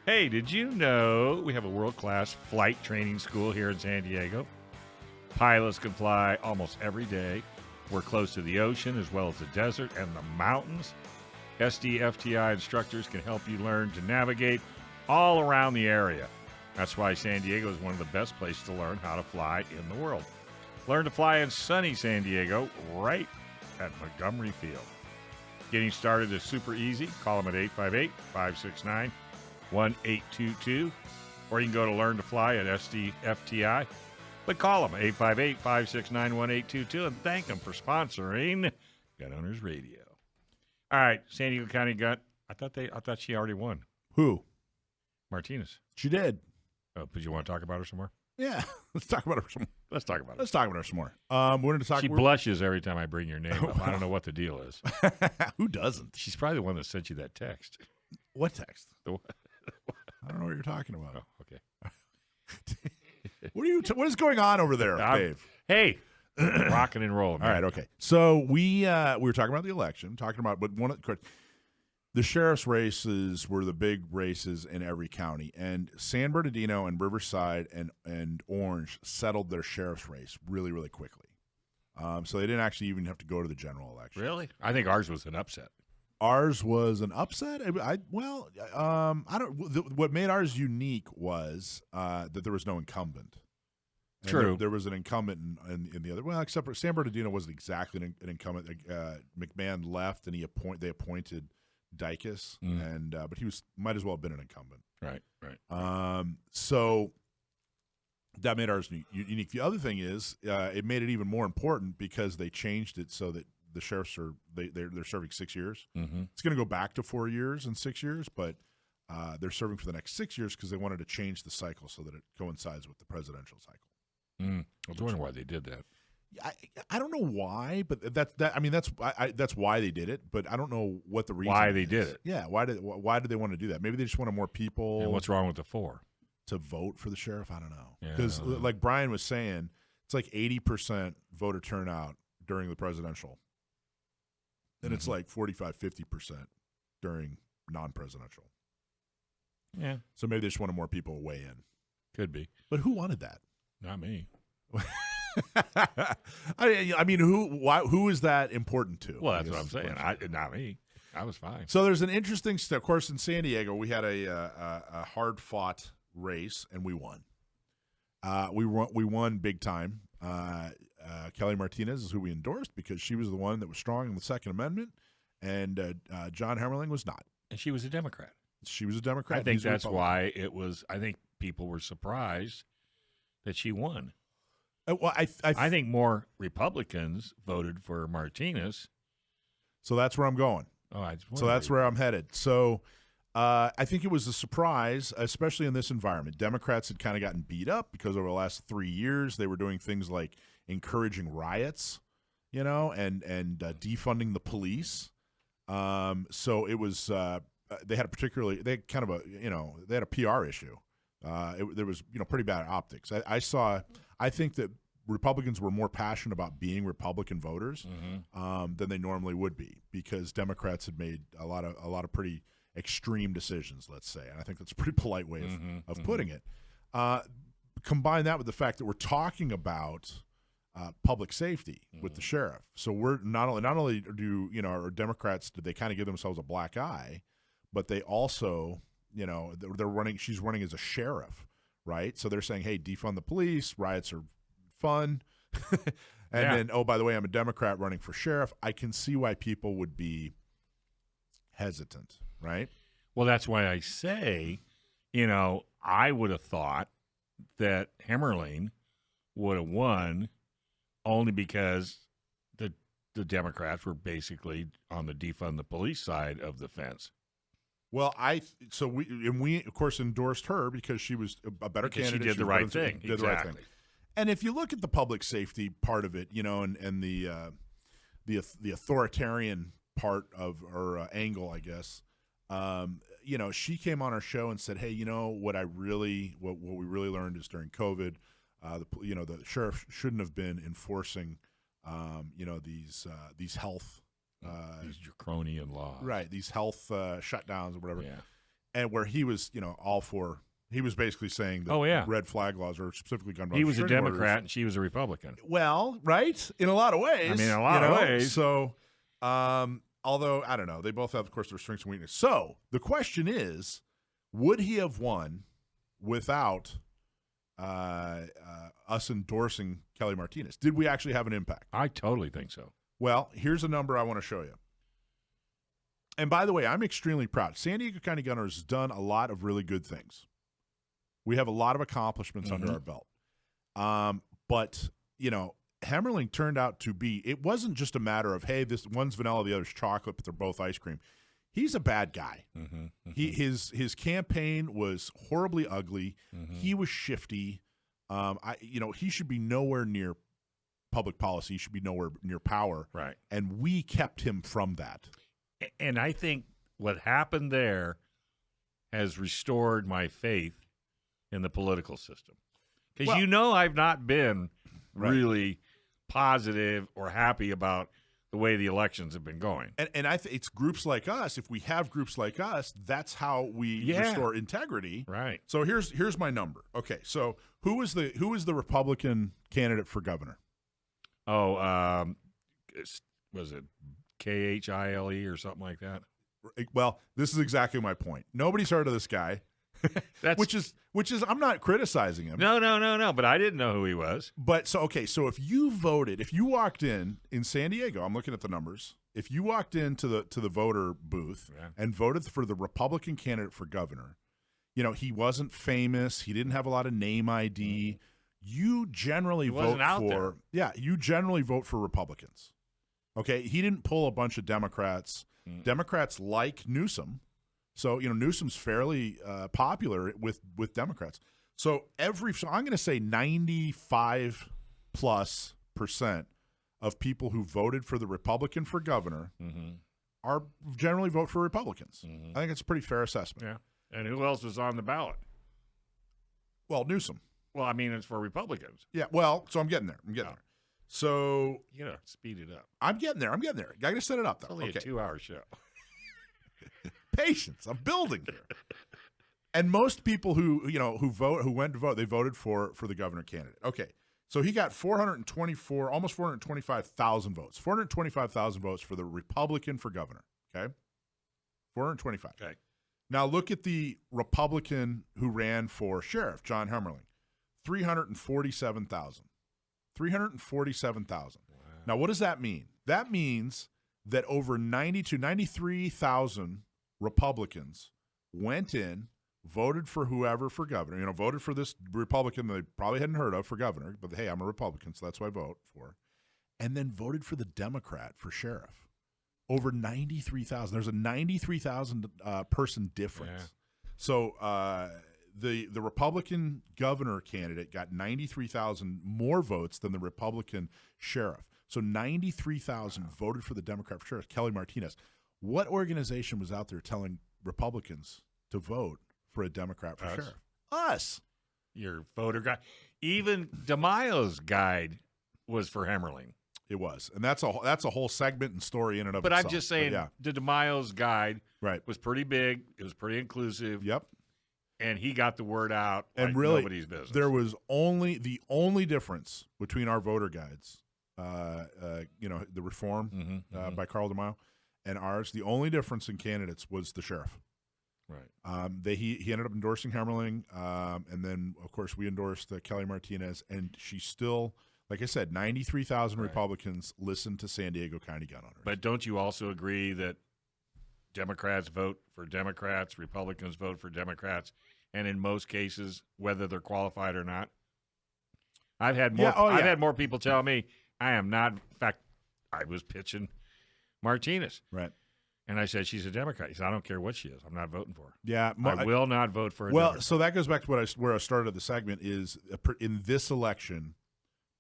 Hey, did you know we have a world-class flight training school here in San Diego? Pilots can fly almost every day. We're close to the ocean as well as the desert and the mountains. SDFTI instructors can help you learn to navigate all around the area. That's why San Diego is one of the best places to learn how to fly in the world. Learn to fly in sunny San Diego right at Montgomery Field. Getting started is super easy. Call them at 858-569-1822, or you can go to Learn to Fly at SDFTI. But call them 858-569-1822 and thank them for sponsoring Gun Owners Radio. All right, San Diego County got. I thought she already won. Who? Martinez. She did. Oh, but you want to talk about her some more? Yeah, let's talk about her some more. Let's talk about it. Let's talk about her some more. We're going to talk. She blushes every time I bring your name up. I don't know what the deal is. Who doesn't? She's probably the one that sent you that text. What text? The one- I don't know what you're talking about. Oh, okay. What is going on over there, Dave? Hey, rocking and rolling. All right, okay. So we were talking about the election, but the sheriff's races were the big races in every county, and San Bernardino and Riverside and Orange settled their sheriff's race really, really quickly. So they didn't actually even have to go to the general election. Really? I think ours was an upset. Ours was an upset. I don't. What made ours unique was that there was no incumbent. And True. There was an incumbent in the other. Well, except for San Bernardino wasn't exactly an incumbent. McMahon left, and they appointed Dicus, but he might as well have been an incumbent. Right. So that made ours unique. The other thing is, it made it even more important because they changed it so that the sheriffs they're serving 6 years. Mm-hmm. It's going to go back to 4 years and 6 years, but they're serving for the next 6 years because they wanted to change the cycle so that it coincides with the presidential cycle. I was wondering why they did that. I don't know why, but that's why they did it. But I don't know what the reason. Why they is. did it? Yeah. Why did they want to do that? Maybe they just wanted more people. And what's wrong with the 4? To vote for the sheriff? I don't know. Yeah, Because like Brian was saying, it's like 80% voter turnout during the presidential, and it's like 45-50% during non-presidential. Yeah. So maybe they just wanted more people to weigh in. Could be. But who wanted that? Not me. I mean, who is that important to? Well, that's what I'm saying. Not me. I was fine. So there's an interesting of course, in San Diego, we had a hard-fought race, and we won. We won big time. Kelly Martinez is who we endorsed because she was the one that was strong in the Second Amendment, and John Hemmerling was not. And she was a Democrat. She was a Democrat. I think that's why it was. I think people were surprised that she won. Well, I think more Republicans voted for Martinez. So that's where I'm going. Oh, so that's where I'm headed. So I think it was a surprise, especially in this environment. Democrats had kind of gotten beat up because over the last 3 years they were doing things like encouraging riots, and defunding the police. So it was they had a PR issue. There was pretty bad optics. I think that Republicans were more passionate about being Republican voters than they normally would be because Democrats had made a lot of pretty extreme decisions, let's say, and I think that's a pretty polite way of putting it. Combine that with the fact that we're talking about public safety with the sheriff, so we're not only do our Democrats did they kind of give themselves a black eye, but they also they're running. She's running as a sheriff, right? So they're saying, hey, defund the police. Riots are fun. Then, oh, by the way, I'm a Democrat running for sheriff. I can see why people would be hesitant, right? Well, that's why I say, I would have thought that Hemmerling would have won only because the Democrats were basically on the defund the police side of the fence. Well, we of course endorsed her because she was a better candidate. She did the right thing. Did the right thing. And if you look at the public safety part of it, and the authoritarian part of her angle, I guess, she came on our show and said, hey, what we really learned is during COVID, the sheriff shouldn't have been enforcing, these health. These draconian laws. Right, these health shutdowns or whatever. Yeah. and where he was, all for. He was basically saying that Oh, yeah. red flag laws, or specifically gun violence. He was a restraining Democrat orders. and she was a Republican. Well, right? In a lot of ways. I mean, in a lot of ways. So, although, I don't know. They both have, of course, their strengths and weaknesses. So, the question is, would he have won without us endorsing Kelly Martinez? Did we actually have an impact? I totally think so. Well, here's a number I want to show you. And by the way, I'm extremely proud. San Diego County Gunners has done a lot of really good things. We have a lot of accomplishments under our belt. But, Hemmerling turned out to be, it wasn't just a matter of, hey, this one's vanilla, the other's chocolate, but they're both ice cream. He's a bad guy. His campaign was horribly ugly. He was shifty. He should be nowhere near public policy. He should be nowhere near power. Right. And we kept him from that. And I think what happened there has restored my faith in the political system. Because I've not been really positive or happy about the way the elections have been going. And it's groups like us. If we have groups like us, that's how we restore integrity. Right. So here's my number. Okay. So who is the Republican candidate for governor? Oh, was it Khile or something like that? Well, this is exactly my point. Nobody's heard of this guy. which is I'm not criticizing him. No, but I didn't know who he was. But so if you walked in San Diego, I'm looking at the numbers. If you walked into the voter booth and voted for the Republican candidate for governor, he wasn't famous, he didn't have a lot of name ID. You generally vote for you generally vote for Republicans. Okay, he didn't pull a bunch of Democrats. Democrats like Newsom. So, Newsom's fairly popular with Democrats. So I'm going to say 95+% of people who voted for the Republican for governor are generally vote for Republicans. I think it's a pretty fair assessment. Yeah. And who else was on the ballot? Well, Newsom. Well, I mean, it's for Republicans. Yeah, well, so I'm getting there. there. So speed it up. I'm getting there. I got to set it up, though. It's only a 2-hour show. Patience. I'm building here. And most people who went to vote, they voted for the governor candidate. Okay. So he got almost 425,000 votes. 425,000 votes for the Republican for governor. Okay. 425. Okay. Now look at the Republican who ran for sheriff, John Hemmerling. 347,000. 347,000. Wow. Now what does that mean? That means that over 93,000 Republicans went in, voted for whoever for governor, voted for this Republican they probably hadn't heard of for governor, but hey, I'm a Republican, so that's who I vote for, and then voted for the Democrat for sheriff. Over 93,000. There's a 93,000 person difference. Yeah. So the Republican governor candidate got 93,000 more votes than the Republican sheriff. So 93,000 voted for the Democrat for sheriff, Kelly Martinez. What organization was out there telling Republicans to vote for a Democrat for sheriff? Us. Your voter guide. Even DeMaio's guide was for Hemmerling. It was. And that's a whole segment and story in and of but itself. I'm just saying the DeMaio's guide was pretty big. It was pretty inclusive. Yep. And he got the word out and really, nobody's business. There was the only difference between our voter guides, the reform by Carl DeMaio, and ours. The only difference in candidates was the sheriff. Right. He ended up endorsing Hemmerling, and then of course we endorsed Kelly Martinez, and she still, like I said, 93,000 Republicans listened to San Diego County gun owners. But don't you also agree that Democrats vote for Democrats, Republicans vote for Democrats, and in most cases, whether they're qualified or not? I've had more. I've had more people tell me I am not. In fact, I was pitching Martinez, right? And I said she's a Democrat. He said I don't care what she is. I'm not voting for her. Yeah, I will not vote for a Democrat. So that goes back to where I started the segment. Is in this election,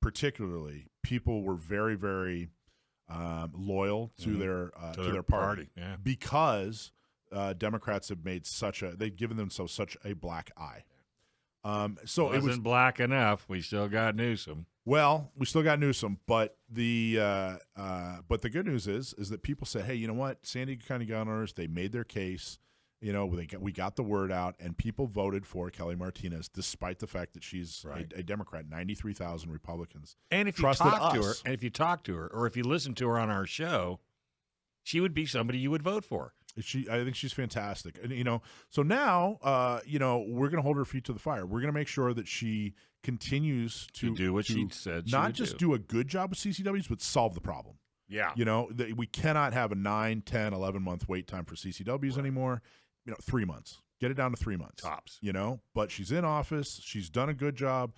particularly, people were very, very loyal to their party. Yeah. Because Democrats have made they've given themselves such a black eye. So it wasn't black enough. We still got Newsom. Well, we still got Newsom, but the good news is that people say, hey, you know what? San Diego County gun owners, they made their case. You know, we got the word out, and people voted for Kelly Martinez, despite the fact that she's a Democrat. 93,000 Republicans. And if you talk to her, or if you listen to her on our show, she would be somebody you would vote for. I think she's fantastic. And, you know, so now, you know, we're going to hold her feet to the fire. We're going to make sure that she continues to do what she said she not would just do a good job with CCWs, but solve the problem. Yeah. You know, we cannot have a 9, 10, 11-month wait time for CCWs anymore. You know, 3 months. Get it down to 3 months. Tops. You know, but she's in office. She's done a good job.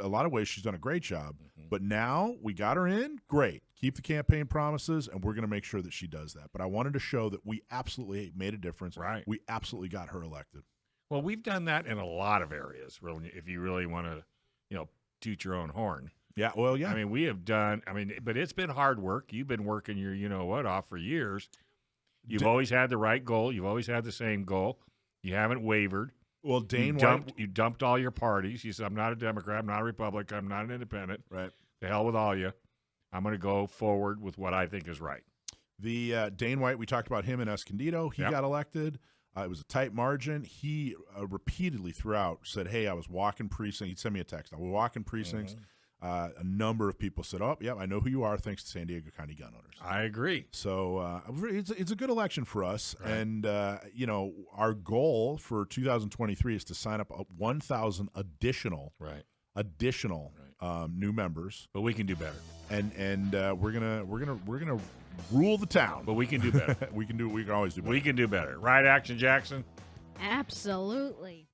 A lot of ways she's done a great job. Mm-hmm. But now we got her in. Great. Keep the campaign promises, and we're going to make sure that she does that. But I wanted to show that we absolutely made a difference. Right. We absolutely got her elected. Well, we've done that in a lot of areas, really, if you really want to, you know, toot your own horn. Yeah, well, yeah. I mean, we have done, but it's been hard work. You've been working your you-know-what off for years. You've always had the right goal. You've always had the same goal. You haven't wavered. Well, Dane you dumped all your parties. You said, I'm not a Democrat. I'm not a Republican. I'm not an independent. Right. The hell with all you. I'm going to go forward with what I think is right. The Dane White, we talked about him in Escondido. He got elected. It was a tight margin. He repeatedly throughout said, hey, I was walking precincts. He'd send me a text. I was walking precincts. Mm-hmm. A number of people said, oh, yeah, I know who you are, thanks to San Diego County gun owners. I agree. So it's a good election for us. Right. And, you know, our goal for 2023 is to sign up 1,000 additional new members. But we can do better. And we're gonna rule the town. But we can do better. We can always do better. We can do better. Right, Action Jackson? Absolutely.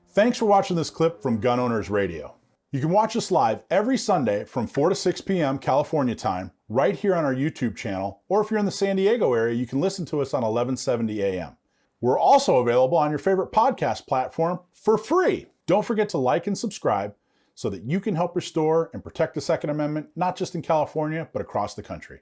Thanks for watching this clip from Gun Owners Radio. You can watch us live every Sunday from 4 to 6 p.m. California time, right here on our YouTube channel, or if you're in the San Diego area, you can listen to us on 1170 a.m. We're also available on your favorite podcast platform for free. Don't forget to like and subscribe so that you can help restore and protect the Second Amendment, not just in California, but across the country.